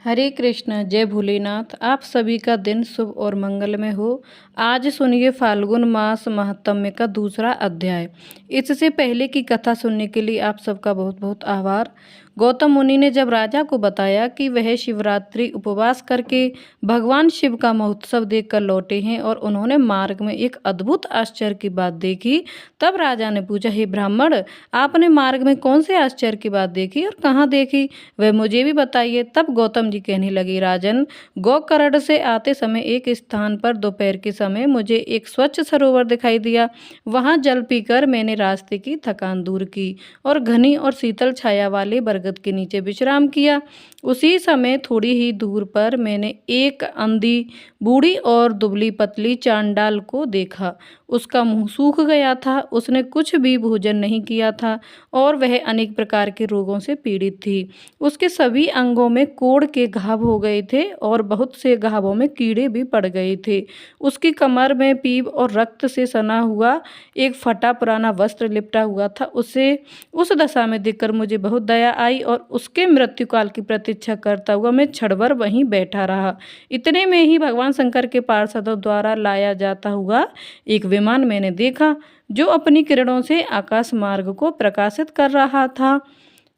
हरे कृष्ण। जय भोलेनाथ। आप सभी का दिन शुभ और मंगलमय हो। आज सुनिए फाल्गुन मास महात्म्य का दूसरा अध्याय। इससे पहले की कथा सुनने के लिए आप सबका बहुत बहुत आभार। गौतम मुनि ने जब राजा को बताया कि वह शिवरात्रि उपवास करके भगवान शिव का महोत्सव देखकर लौटे हैं और उन्होंने मार्ग में एक अद्भुत आश्चर्य की बात देखी, तब राजा ने पूछा, हे ब्राह्मण, आपने मार्ग में कौन से आश्चर्य की बात देखी और कहाँ देखी, वह मुझे भी बताइए। तब गौतम जी कहने लगे, राजन, गोकर्ण से आते समय एक स्थान पर दोपहर के समय मुझे एक स्वच्छ सरोवर दिखाई दिया। वहां जल पीकर मैंने रास्ते की थकान दूर की और घनी और शीतल छाया वाले बरगद के नीचे विश्राम किया। उसी समय थोड़ी ही दूर पर मैंने एक अंधी, बूढ़ी और दुबली पतली चांडाल को देखा। उसका मुंह सूख गया था, उसने कुछ भी भोजन नहीं किया था और वह अनेक प्रकार के रोगों से पीड़ित थी। उसके सभी अंगों में कोढ़ के घाव हो गए थे और बहुत से घावों में कीड़े भी पड़ गए थे। उसकी कमर में पीप और रक्त से सना हुआ एक फटा पुराना वस्त्र लिपटा हुआ था। उसे उस दशा में देखकर मुझे बहुत दया आई और उसके मृत्युकाल की प्रतीक्षा करता हुआ मैं क्षण भर वहीं बैठा रहा। इतने में ही भगवान शंकर के पार्षदों द्वारा लाया जाता हुआ एक विमान मैंने देखा, जो अपनी किरणों से आकाश मार्ग को प्रकाशित कर रहा था।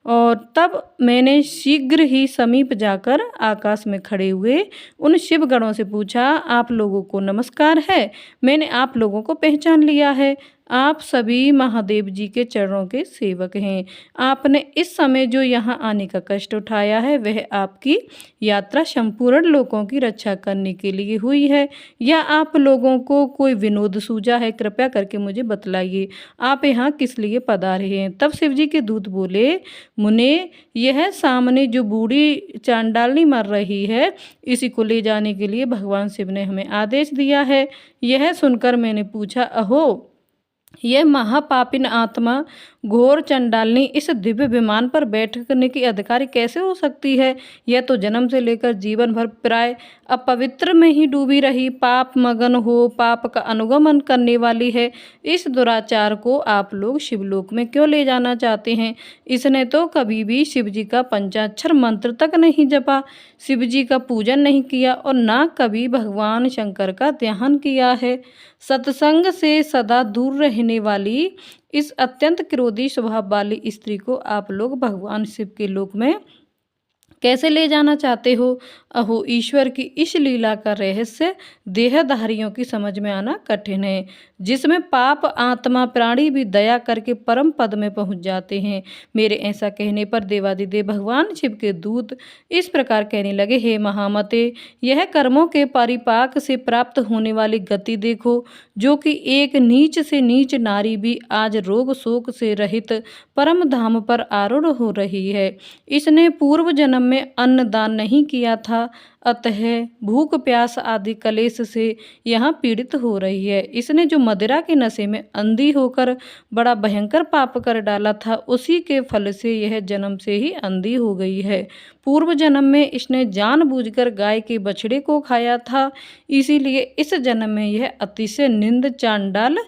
और तब मैंने शीघ्र ही समीप जाकर आकाश में खड़े हुए उन शिवगणों से पूछा, आप लोगों को नमस्कार है। मैंने आप लोगों को पहचान लिया है। आप सभी महादेव जी के चरणों के सेवक हैं। आपने इस समय जो यहाँ आने का कष्ट उठाया है, वह आपकी यात्रा संपूर्ण लोगों की रक्षा करने के लिए हुई है, या आप लोगों को कोई विनोद सूझा है? कृपया करके मुझे बतलाइए, आप यहाँ किस लिए पधारे हैं। तब शिव जी के दूत बोले, मुने, यह सामने जो बूढ़ी चांडालनी मर रही है, इसी को ले जाने के लिए भगवान शिव ने हमें आदेश दिया है। यह सुनकर मैंने पूछा, अहो, यह महापापिन आत्मा घोर चंडालनी इस दिव्य विमान पर बैठने की अधिकारी कैसे हो सकती है? यह तो जन्म से लेकर जीवन भर प्राय अपवित्र में ही डूबी रही, पाप मगन हो पाप का अनुगमन करने वाली है। इस दुराचार को आप लोग शिवलोक में क्यों ले जाना चाहते हैं? इसने तो कभी भी शिव जी का पंचाक्षर मंत्र तक नहीं जपा, शिव जी का पूजन नहीं किया और ना कभी भगवान शंकर का ध्यान किया है। सत्संग से सदा दूर रहने वाली इस अत्यंत क्रोधी स्वभाव वाली स्त्री को आप लोग भगवान शिव के लोक में कैसे ले जाना चाहते हो? अहो, ईश्वर की इस लीला का रहस्य देहधारियों की समझ में आना कठिन है, जिसमें पाप आत्मा प्राणी भी दया करके परम पद में पहुंच जाते हैं। मेरे ऐसा कहने पर देवादिदेव भगवान शिव के दूत इस प्रकार कहने लगे, हे महामते, यह कर्मों के परिपाक से प्राप्त होने वाली गति देखो, जो कि एक नीच से नीच नारी भी आज रोग शोक से रहित परम धाम पर आरूढ़ हो रही है। इसने पूर्व जन्म में अन्न दान नहीं किया था, अतः भूख प्यास आदि कलेश से यहाँ पीड़ित हो रही है। इसने जो मदिरा के नशे में अंधी होकर बड़ा भयंकर पाप कर डाला था, उसी के फल से यह जन्म से ही अंधी हो गई है। पूर्व जन्म में इसने जानबूझकर गाय के बछड़े को खाया था, इसीलिए इस जन्म में यह अतिशय निंद चांडाल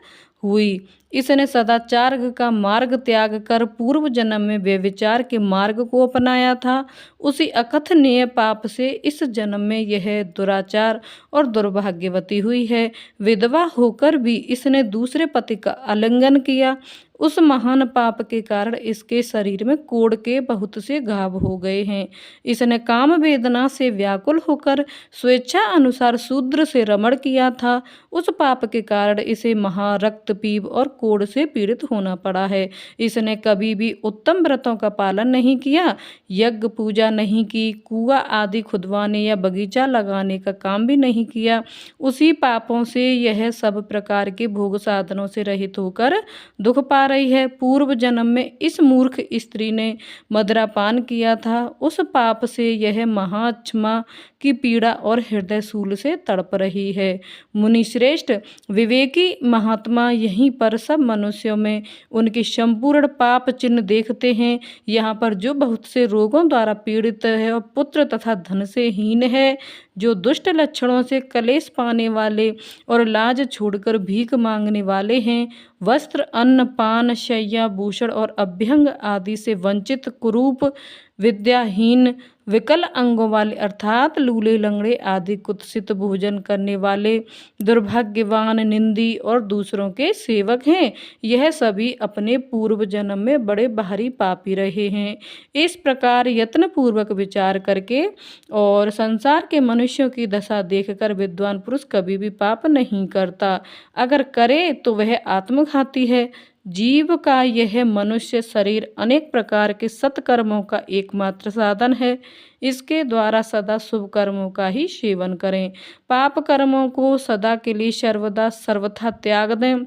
हुई। इसने सदाचार का मार्ग त्याग कर पूर्व जन्म में व्यभिचार के मार्ग को अपनाया था। उसी अकथनीय पाप से इस जन्म में यह दुराचार और दुर्भाग्यवती हुई है। विधवा होकर भी इसने दूसरे पति का आलिंगन किया। उस महान पाप के कारण इसके शरीर में कोढ़ के बहुत से घाव हो गए हैं। इसने काम वेदना से व्याकुल होकर स्वेच्छा अनुसार शूद्र से रमण किया था। उस पाप के कारण इसे महारक्तपीप और कोढ़ से पीड़ित होना पड़ा है। इसने कभी भी उत्तम व्रतों का पालन नहीं किया, यज्ञ पूजा नहीं की, कुआं आदि खुदवाने या बगीचा लगाने का काम भी नहीं किया। उसी पापों से यह सब प्रकार के भोग साधनों से रहित होकर दुख पा रही है। पूर्व जन्म में इस मूर्ख स्त्री ने मदिरापान किया था, उस पाप से यह महाक्षमा की पीड़ा और हृदय शूल से तड़प रही है। मुनि श्रेष्ठ, विवेकी महात्मा यहीं पर सब मनुष्यों में उनके संपूर्ण पाप चिन्ह देखते हैं। यहाँ पर जो बहुत से रोगों द्वारा पीड़ित है और पुत्र तथा धन से हीन है, जो दुष्ट लक्षणों से कलेश पाने वाले और लाज छोड़कर भीख मांगने वाले हैं, वस्त्र, अन्न, पान, शय्या, भूषण और अभ्यंग आदि से वंचित, कुरूप, विद्याहीन, विकल अंगों वाले अर्थात लूले लंगड़े आदि कुत्सित भोजन करने वाले, दुर्भाग्यवान, निंदी और दूसरों के सेवक हैं। यह सभी अपने पूर्व जन्म में बड़े भारी पापी रहे हैं। इस प्रकार यत्न पूर्वक विचार करके और संसार के मनुष्यों की दशा देखकर विद्वान पुरुष कभी भी पाप नहीं करता। अगर करे तो वह आत्मघाती है। जीव का यह मनुष्य शरीर अनेक प्रकार के सत्कर्मों का एकमात्र साधन है। इसके द्वारा सदा शुभ कर्मों का ही सेवन करें। पाप कर्मों को सदा के लिए सर्वदा सर्वथा त्याग दें।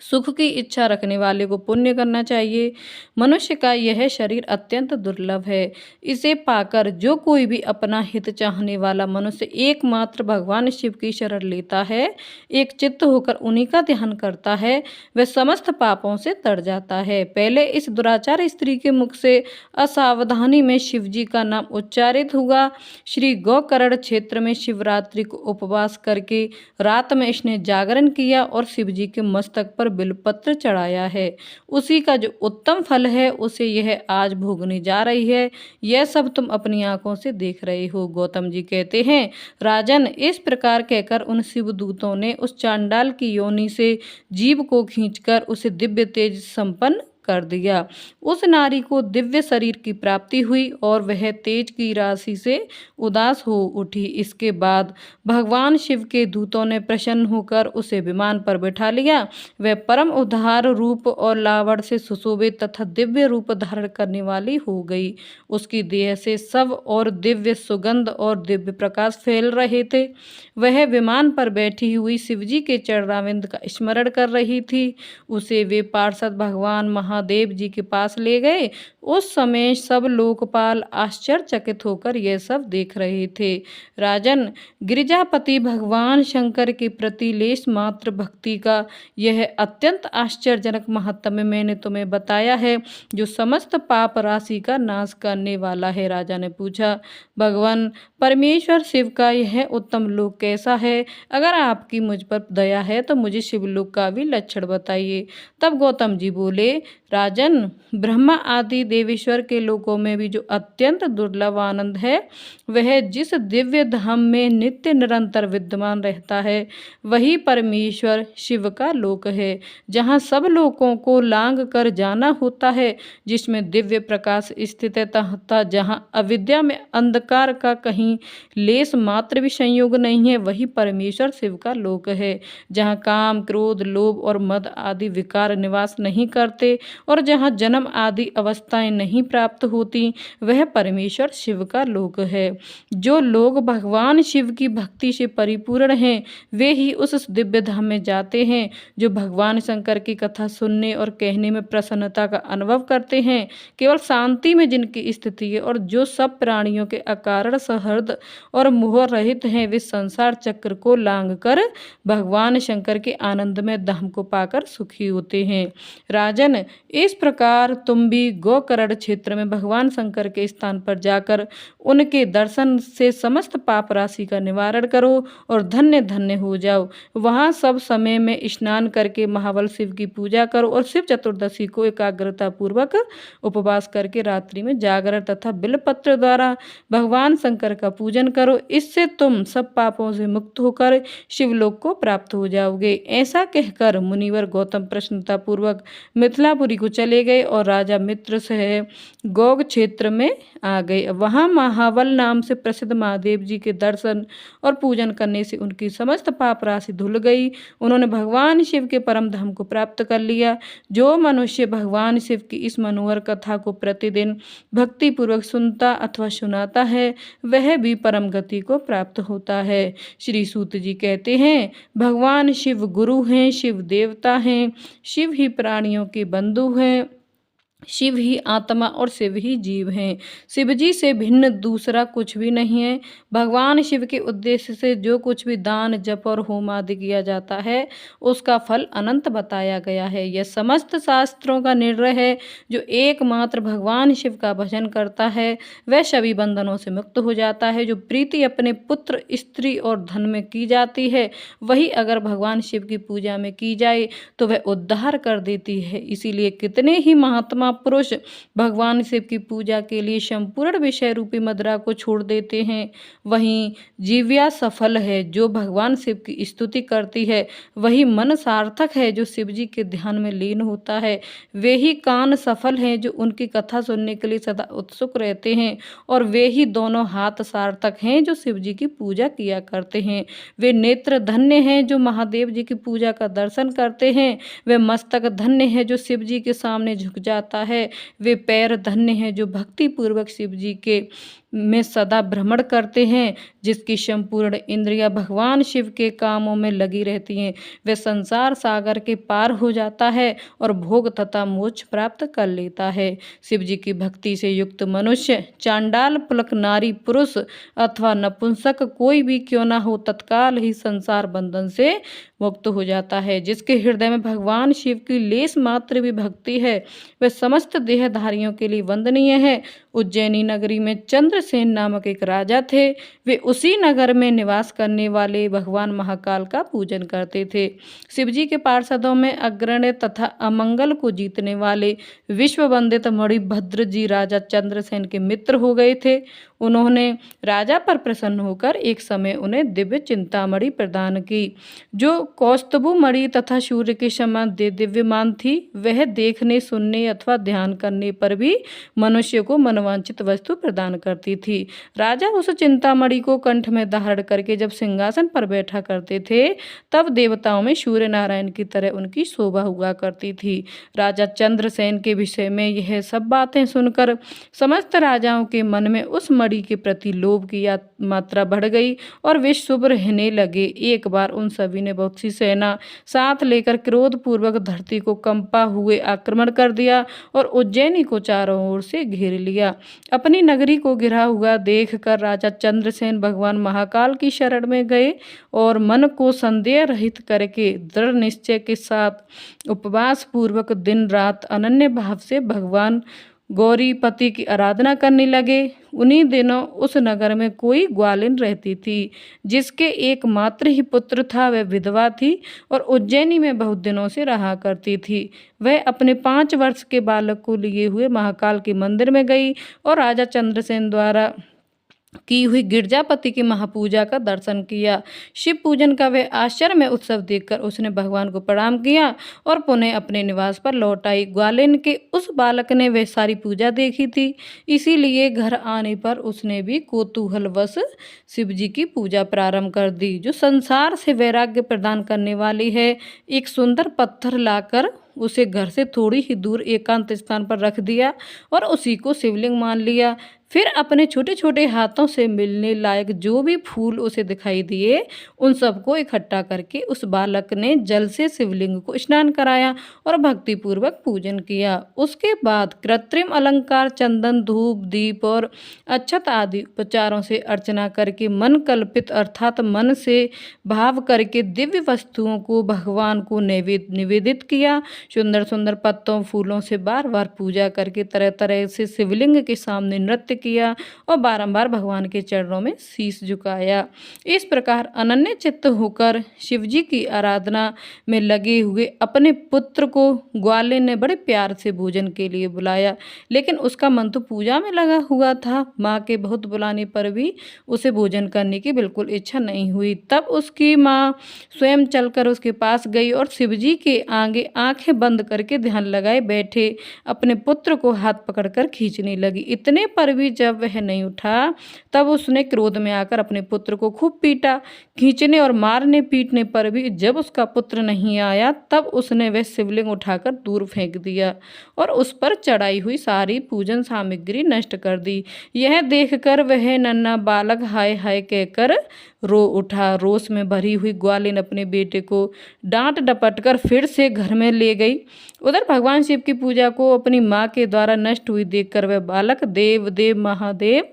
सुख की इच्छा रखने वाले को पुण्य करना चाहिए। मनुष्य का यह शरीर अत्यंत दुर्लभ है। इसे पाकर जो कोई भी अपना हित चाहने वाला मनुष्य एकमात्र भगवान शिव की शरण लेता है, एक चित्त होकर उन्हीं का ध्यान करता है, वह समस्त पापों से तर जाता है। पहले इस दुराचार स्त्री के मुख से असावधानी में शिव जी का नाम उच्चारित हुआ। श्री गोकर्ण क्षेत्र में शिवरात्रि को उपवास करके रात में इसने जागरण किया और शिव जी के मस्तक पर बिलपत्र चढ़ाया है। उसी का जो उत्तम फल है उसे यह आज भोगने जा रही है। यह सब तुम अपनी आंखों से देख रहे हो। गौतम जी कहते हैं, राजन, इस प्रकार कहकर उन शिवदूतों ने उस चांडाल की योनि से जीव को खींचकर उसे दिव्य तेज संपन्न कर दिया। उस नारी को दिव्य शरीर की प्राप्ति हुई और वह तेज की राशि से उदास हो उठी। इसके बाद भगवान शिव के दूतों ने प्रसन्न होकर उसे विमान पर बैठा लिया। वह परम उदार रूप और लावण्य से सुशोभित तथा दिव्य रूप धारण करने वाली हो गई। उसकी देह से सब और दिव्य सुगंध और दिव्य प्रकाश फैल रहे थे। वह विमान पर बैठी हुई शिवजी के चरणारविंद का स्मरण कर रही थी। उसे वे पार्षद भगवान महादेव जी के पास ले गए। उस समय सब लोकपाल आश्चर्यचकित होकर यह सब देख रहे थे। राजन, गिरिजापति भगवान शंकर के प्रति लेश मात्र भक्ति का यह अत्यंत आश्चर्यजनक महात्म्य मैंने तुम्हें बताया है, जो समस्त पाप राशि का नाश करने वाला है। राजा ने पूछा, भगवान परमेश्वर शिव का यह उत्तम लोक कैसा है? अगर आपकी मुझ पर दया है तो मुझे शिवलोक का भी लक्षण बताइए। तब गौतम जी बोले, राजन, ब्रह्मा आदि देवेश्वर के लोकों में भी जो अत्यंत दुर्लभ आनंद है, वह जिस दिव्य धाम में नित्य निरंतर विद्यमान रहता है, वही परमेश्वर शिव का लोक है, जहाँ सब लोकों को लांग कर जाना होता है, जिसमें दिव्य प्रकाश स्थित है तथा जहाँ अविद्या में अंधकार का कहीं लेस मात्र भी संयोग नहीं है, वही परमेश्वर शिव का लोक है। जहाँ काम, क्रोध, लोभ और मद आदि विकार निवास नहीं करते और जहाँ जन्म आदि अवस्थाएं नहीं प्राप्त होती, वह परमेश्वर शिव का लोक है। जो लोग भगवान शिव की भक्ति से परिपूर्ण हैं, वे ही उस दिव्य धाम में जाते हैं। जो भगवान शंकर की कथा सुनने और कहने में प्रसन्नता का अनुभव करते हैं, केवल शांति में जिनकी स्थिति है और जो सब प्राणियों के अकारण सहृद और मोह रहित हैं, वे संसार चक्र को लांग कर भगवान शंकर के आनंदमय धाम को पाकर सुखी होते हैं। राजन, इस प्रकार तुम भी गोकर्ण क्षेत्र में भगवान शंकर के स्थान पर जाकर उनके दर्शन से समस्त पाप राशि का निवारण करो और धन्य धन्य हो जाओ। वहाँ सब समय में स्नान करके महाबल शिव की पूजा करो और शिव चतुर्दशी को एकाग्रता पूर्वक उपवास करके रात्रि में जागरण तथा बिलपत्र द्वारा भगवान शंकर का पूजन करो। इससे तुम सब पापों से मुक्त होकर शिवलोक को प्राप्त हो जाओगे। ऐसा कहकर मुनिवर गौतम प्रसन्नता पूर्वक मिथिलापुरी को चले गए और राजा मित्र से गोग क्षेत्र में आ गए। वहाँ महाबल नाम से प्रसिद्ध महादेव जी के दर्शन और पूजन करने से उनकी समस्त पाप राशि धुल गई। उन्होंने भगवान शिव के परम धाम को प्राप्त कर लिया। जो मनुष्य भगवान शिव की इस मनोहर कथा को प्रतिदिन भक्ति पूर्वक सुनता अथवा सुनाता है, वह भी परम गति को प्राप्त होता है। श्री सूत जी कहते हैं, भगवान शिव गुरु हैं, शिव देवता हैं, शिव ही प्राणियों के बंधु हैं। शिव ही आत्मा और शिव ही जीव हैं। शिव जी से भिन्न दूसरा कुछ भी नहीं है। भगवान शिव के उद्देश्य से जो कुछ भी दान जप और होम आदि किया जाता है उसका फल अनंत बताया गया है। यह समस्त शास्त्रों का निर्णय है। जो एकमात्र भगवान शिव का भजन करता है वह सभी बंधनों से मुक्त हो जाता है। जो प्रीति अपने पुत्र स्त्री और धन में की जाती है वही अगर भगवान शिव की पूजा में की जाए तो वह उद्धार कर देती है। इसीलिए कितने ही महात्मा पुरुष भगवान शिव की पूजा के लिए संपूर्ण विषय रूपी मुद्रा को छोड़ देते हैं। वहीं जीव्या सफल है। जो भगवान शिव की स्तुति करती है वही मन सार्थक है। जो शिव जी के ध्यान में लीन होता है वे ही कान सफल हैं जो उनकी कथा सुनने के लिए सदा उत्सुक रहते हैं। और वे ही दोनों हाथ सार्थक हैं जो शिव जी की पूजा किया करते हैं। वे नेत्र धन्य हैं जो महादेव जी की पूजा का दर्शन करते हैं। वे मस्तक धन्य है जो शिव जी के सामने झुक जाता है। वे पैर धन्य हैं जो भक्ति पूर्वक शिव जी के में सदा भ्रमण करते हैं। जिसकी संपूर्ण इंद्रियां भगवान शिव के कामों में लगी रहती हैं वे संसार सागर के पार हो जाता है और भोग तथा मोक्ष प्राप्त कर लेता है। शिव जी की भक्ति से युक्त मनुष्य चांडाल पुलक नारी पुरुष अथवा नपुंसक कोई भी क्यों ना हो तत्काल ही संसार बंधन से मुक्त हो जाता है। जिसके हृदय में भगवान शिव की लेस मात्र भी भक्ति है वह समस्त देहधारियों के लिए वंदनीय है। उज्जैनी नगरी में चंद्रसेन नामक एक राजा थे। वे उसी नगर में निवास करने वाले भगवान महाकाल का पूजन करते थे। शिव जी के पार्षदों में अग्रण्य तथा अमंगल को जीतने वाले विश्व वंदित मणिभद्र जी राजा चंद्रसेन के मित्र हो गए थे। उन्होंने राजा पर प्रसन्न होकर एक समय उन्हें दिव्य चिंतामणि प्रदान की जो कौस्तुभ मणि तथा सूर्य के समान दिव्यमान थी। वह देखने सुनने अथवा ध्यान करने पर भी मनुष्य को मनोवांछित वस्तु प्रदान करती थी। राजा उस चिंतामणि को कंठ में धारण करके जब सिंहासन पर बैठा करते थे तब देवताओं में सूर्य नारायण की तरह उनकी शोभा हुआ करती थी। राजा चंद्रसेन के विषय में यह सब बातें सुनकर समस्त राजाओं के मन में उस मणि के प्रति लोभ की मात्रा बढ़ गई और वे शुभ रहने लगे। एक बार उन सभी ने बहुत सी सेना साथ लेकर क्रोध पूर्वक धरती को कंपा हुए आक्रमण कर दिया और उज्जैनी को चारों ओर से घेर लिया। अपनी नगरी को घिरा हुआ देखकर राजा चंद्रसेन भगवान महाकाल की शरण में गए और मन को संदेह रहित करके दृढ़ निश्चय के साथ उपवास पूर्वक दिन रात अनन्य भाव से भगवान गौरीपति की आराधना करने लगे। उन्हीं दिनों उस नगर में कोई ग्वालिन रहती थी जिसके एकमात्र ही पुत्र था। वह विधवा थी और उज्जैनी में बहुत दिनों से रहा करती थी। वह अपने 5 वर्ष के बालक को लिए हुए महाकाल के मंदिर में गई और राजा चंद्रसेन द्वारा की हुई गिरजापति की महापूजा का दर्शन किया। शिव पूजन का वह आश्चर्यमय उत्सव देखकर उसने भगवान को प्रणाम किया और पुनः अपने निवास पर लौट आई। ग्वालिन के उस बालक ने वह सारी पूजा देखी थी, इसीलिए घर आने पर उसने भी कौतूहलवश शिव जी की पूजा प्रारंभ कर दी। जो संसार से वैराग्य प्रदान करने वाली है। एक सुंदर पत्थर लाकर उसे घर से थोड़ी ही दूर एकांत स्थान पर रख दिया और उसी को शिवलिंग मान लिया। फिर अपने छोटे छोटे हाथों से मिलने लायक जो भी फूल उसे दिखाई दिए उन सबको इकट्ठा करके उस बालक ने जल से शिवलिंग को स्नान कराया और भक्तिपूर्वक पूजन किया। उसके बाद कृत्रिम अलंकार, चंदन, धूप, दीप और अक्षत आदि उपचारों से अर्चना करके मन कल्पित अर्थात मन से भाव करके दिव्य वस्तुओं को भगवान को निवेदित किया। सुंदर सुंदर पत्तों फूलों से बार बार पूजा करके तरह तरह से शिवलिंग के सामने नृत्य किया और बारंबार भगवान के चरणों में शीश झुकाया। इस प्रकार अनन्य चित्त होकर शिवजी की आराधना में लगे हुए अपने पुत्र को ग्वालिन ने बड़े प्यार से भोजन के लिए बुलाया, लेकिन उसका मन तो पूजा में लगा हुआ था। माँ के बहुत बुलाने पर भी उसे भोजन करने की बिल्कुल इच्छा नहीं हुई। तब उसकी माँ स्वयं चलकर उसके पास गई और शिवजी के आगे आंखें बंद करके ध्यान लगाए बैठे अपने पुत्र को हाथ पकड़कर खींचने लगी। इतने पर भी जब वह नहीं उठा तब उसने क्रोध में आकर अपने पुत्र को खूब पीटा। खींचने और मारने पीटने पर भी जब उसका पुत्र नहीं आया तब उसने वह शिवलिंग उठाकर दूर फेंक दिया और उस पर चढ़ाई हुई सारी पूजन सामग्री नष्ट कर दी। यह देखकर वह नन्हा बालक हाय हाय कहकर रो उठा। रोष में भरी हुई ग्वालिन अपने बेटे को डांट डपट कर फिर से घर में ले गई। उधर भगवान शिव की पूजा को अपनी माँ के द्वारा नष्ट हुई देखकर वह बालक देव देव महादेव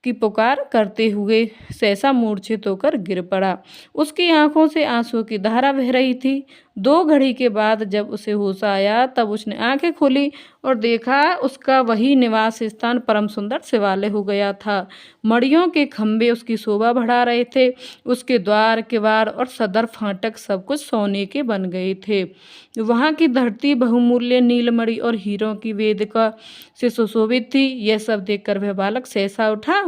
की पुकार करते हुए सहसा मूर्छित होकर गिर पड़ा। उसकी आंखों से आंसुओं की धारा बह रही थी। 2 घड़ी के बाद जब उसे होश आया तब उसने आंखें खोली और देखा उसका वही निवास स्थान परम सुंदर शिवालय हो गया था। मड़ियों के खंभे उसकी शोभा बढ़ा रहे थे। उसके द्वार किवाड़ और सदर फाटक सब कुछ सोने के बन गए थे। वहाँ की धरती बहुमूल्य नीलमणि और हीरों की वेदिका से सुशोभित थी। यह सब देखकर वह बालक सहसा उठा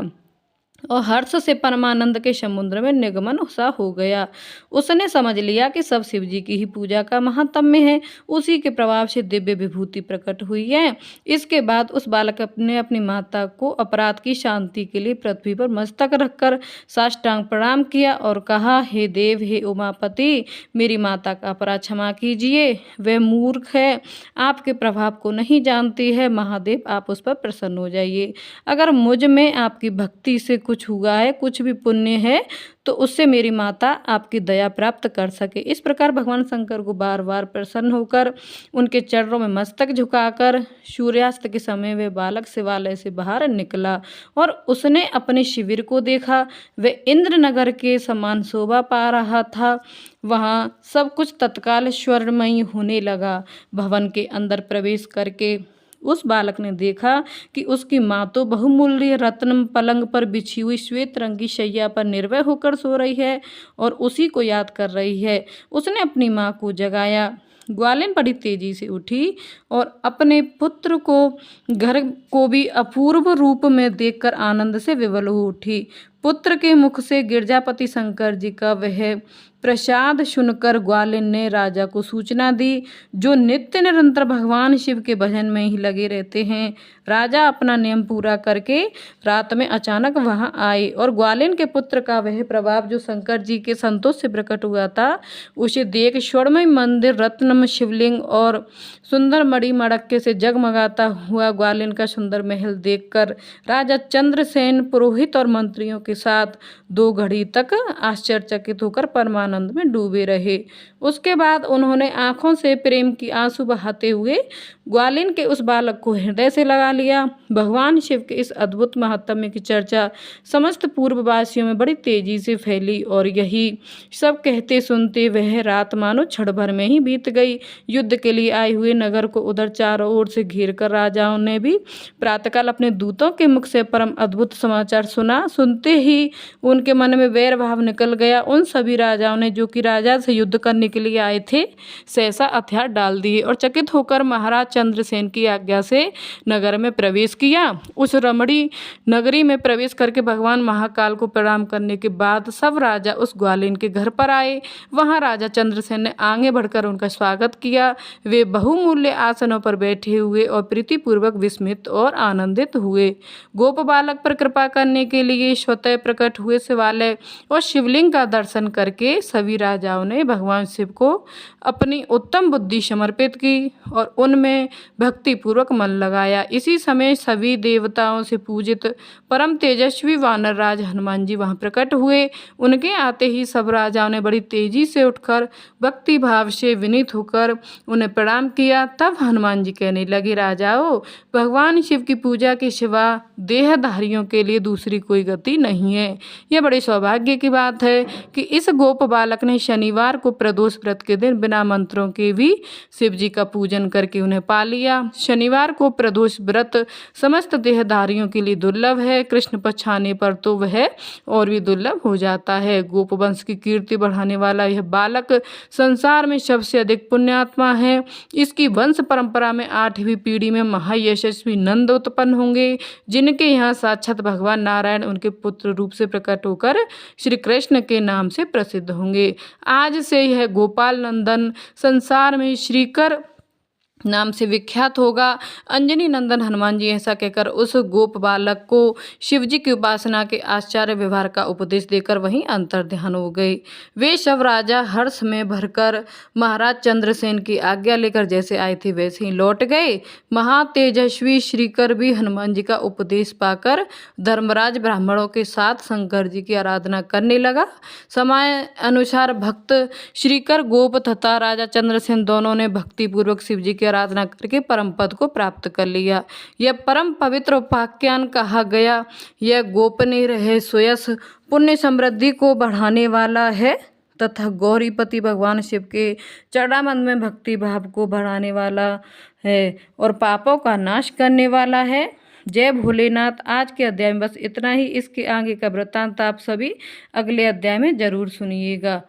और हर्ष से परमानंद के समुद्र में निगमन सा हो गया। उसने समझ लिया कि सब शिव जी की ही पूजा का महात्म्य है, उसी के प्रभाव से दिव्य विभूति प्रकट हुई है। इसके बाद उस बालक ने अपनी माता को अपराध की शांति के लिए पृथ्वी पर मस्तक रखकर साष्टांग प्रणाम किया और कहा, हे देव, हे उमापति, मेरी माता का अपराध क्षमा कीजिए। वह मूर्ख है, आपके प्रभाव को नहीं जानती है। महादेव, आप उस पर प्रसन्न हो जाइए। अगर मुझ में आपकी भक्ति से कुछ हुआ है, कुछ भी पुण्य है, तो उससे मेरी माता आपकी दया प्राप्त कर सके। इस प्रकार भगवान शंकर को बार बार प्रसन्न होकर उनके चरणों में मस्तक झुकाकर सूर्यास्त के समय वे बालक शिवालय से बाहर निकला और उसने अपने शिविर को देखा। वह इंद्रनगर के समान शोभा पा रहा था। वहाँ सब कुछ तत्काल स्वर्णमयी होने लगा। भवन के अंदर प्रवेश करके उस बालक ने देखा कि उसकी माँ तो बहुमूल्य रत्न पलंग पर बिछी हुई श्वेत रंग की शैया पर निर्भय होकर सो रही है और उसी को याद कर रही है। उसने अपनी माँ को जगाया। ग्वालिन बड़ी तेजी से उठी और अपने पुत्र को घर को भी अपूर्व रूप में देखकर आनंद से विवल हो उठी। पुत्र के मुख से गिरजापति शंकर जी का वह प्रसाद सुनकर ग्वालिन ने राजा को सूचना दी, जो नित्य निरंतर भगवान शिव के भजन में ही लगे रहते हैं। राजा अपना नियम पूरा करके रात में अचानक वहां आए और ग्वालिन के पुत्र का वह प्रभाव जो शंकर जी के संतोष से प्रकट हुआ था, उसे देख स्वर्णमय मंदिर, रत्नम शिवलिंग और सुंदर मणि मड़क्के से जगमगाता हुआ ग्वालिन का सुंदर महल देखकर राजा चंद्रसेन पुरोहित और मंत्रियों के साथ 2 घड़ी तक आश्चर्यचकित होकर परमानंद में डूबे रहे। उसके बाद उन्होंने आंखों से प्रेम की आंसू बहाते हुए ग्वालिन के उस बालक को हृदय से लगा लिया। भगवान शिव के इस अद्भुत महात्म्य की चर्चा समस्त पूर्ववासियों में बड़ी तेजी से फैली और यही सब कहते सुनते वह रात मानो क्षण भर में ही बीत गई। युद्ध के लिए आए हुए नगर को उधर चारों ओर से घेर कर राजाओं ने भी प्रातःकाल अपने दूतों के मुख से परम अद्भुत समाचार सुना। सुनते ही उनके मन में वैर भाव निकल गया। उन सभी राजाओं ने, जो कि राजा से युद्ध करने के लिए आए थे, सहसा हथियार डाल दिए और चकित होकर महाराज चंद्रसेन की आज्ञा से नगर में प्रवेश किया। उस रमणी नगरी में प्रवेश करके भगवान महाकाल को प्रणाम करने के बाद सब राजा उस ग्वालिन के घर पर आए। वहां राजा चंद्रसेन ने आगे बढ़कर उनका स्वागत किया। वे बहुमूल्य आसनों पर बैठे हुए और प्रीतिपूर्वक विस्मित और आनंदित हुए। गोप बालक पर कृपा करने के लिए स्वतः प्रकट हुए शिवालय और शिवलिंग का दर्शन करके सभी राजाओं ने भगवान शिव को अपनी उत्तम बुद्धि समर्पित की और उनमें भक्ति पूर्वक मन लगाया। इसी समय सभी देवताओं से पूजित परम तेजस्वी वानर राज हनुमान जी वहां प्रकट हुए। उनके आते ही सब राजाओं ने बड़ी तेजी से उठकर भक्ति भाव से विनीत होकर उन्हें प्रणाम किया। तब हनुमान जी कहने लगे, राजाओं, भगवान शिव की पूजा के सिवा देहधारियों के लिए दूसरी कोई गति नहीं है। यह बड़े सौभाग्य की बात है कि इस गोप बालक ने शनिवार को प्रदोष व्रत के दिन बिना मंत्रों के भी शिव जी का पूजन करके उन्हें पा लिया। शनिवार को प्रदोष व्रत समस्त देहधारियों के लिए दुर्लभ है। कृष्ण पक्ष आने पर तो वह और भी दुर्लभ हो जाता है। गोप वंश की कीर्ति बढ़ाने वाला यह बालक संसार में सबसे अधिक पुण्यात्मा है। इसकी वंश परंपरा में 8वीं पीढ़ी में महायशस्वी नंद उत्पन्न होंगे, जिनके यहाँ साक्षात भगवान नारायण उनके पुत्र रूप से प्रकट होकर श्री कृष्ण के नाम से प्रसिद्ध होंगे। आज से यह गोपाल नंदन संसार में श्रीकर नाम से विख्यात होगा। अंजनी नंदन हनुमान जी ऐसा कहकर उस गोप बालक को शिवजी की उपासना के आचार्य व्यवहार का उपदेश देकर वहीं अंतर्ध्यान हो गए। वे सब राजा हर्ष में भरकर महाराज चंद्रसेन की आज्ञा लेकर जैसे आए थे वैसे ही लौट गए। महातेजस्वी श्रीकर भी हनुमान जी का उपदेश पाकर धर्मराज ब्राह्मणों के साथ शंकर जी की आराधना करने लगा। समय अनुसार भक्त श्रीकर गोप तथा राजा चंद्रसेन दोनों ने भक्तिपूर्वक शिव जी की आराधना करके परम पद को प्राप्त कर लिया। यह परम पवित्र उपाख्यान कहा गया। यह गोपनीय रहे सोयस पुण्य समृद्धि को बढ़ाने वाला है तथा गौरीपति भगवान शिव के चरणामृत में भक्ति भाव को बढ़ाने वाला है और पापों का नाश करने वाला है। जय भोलेनाथ। आज के अध्याय में बस इतना ही। इसके आगे का वृत्तांत आप सभी अगले अध्याय में जरूर सुनिएगा।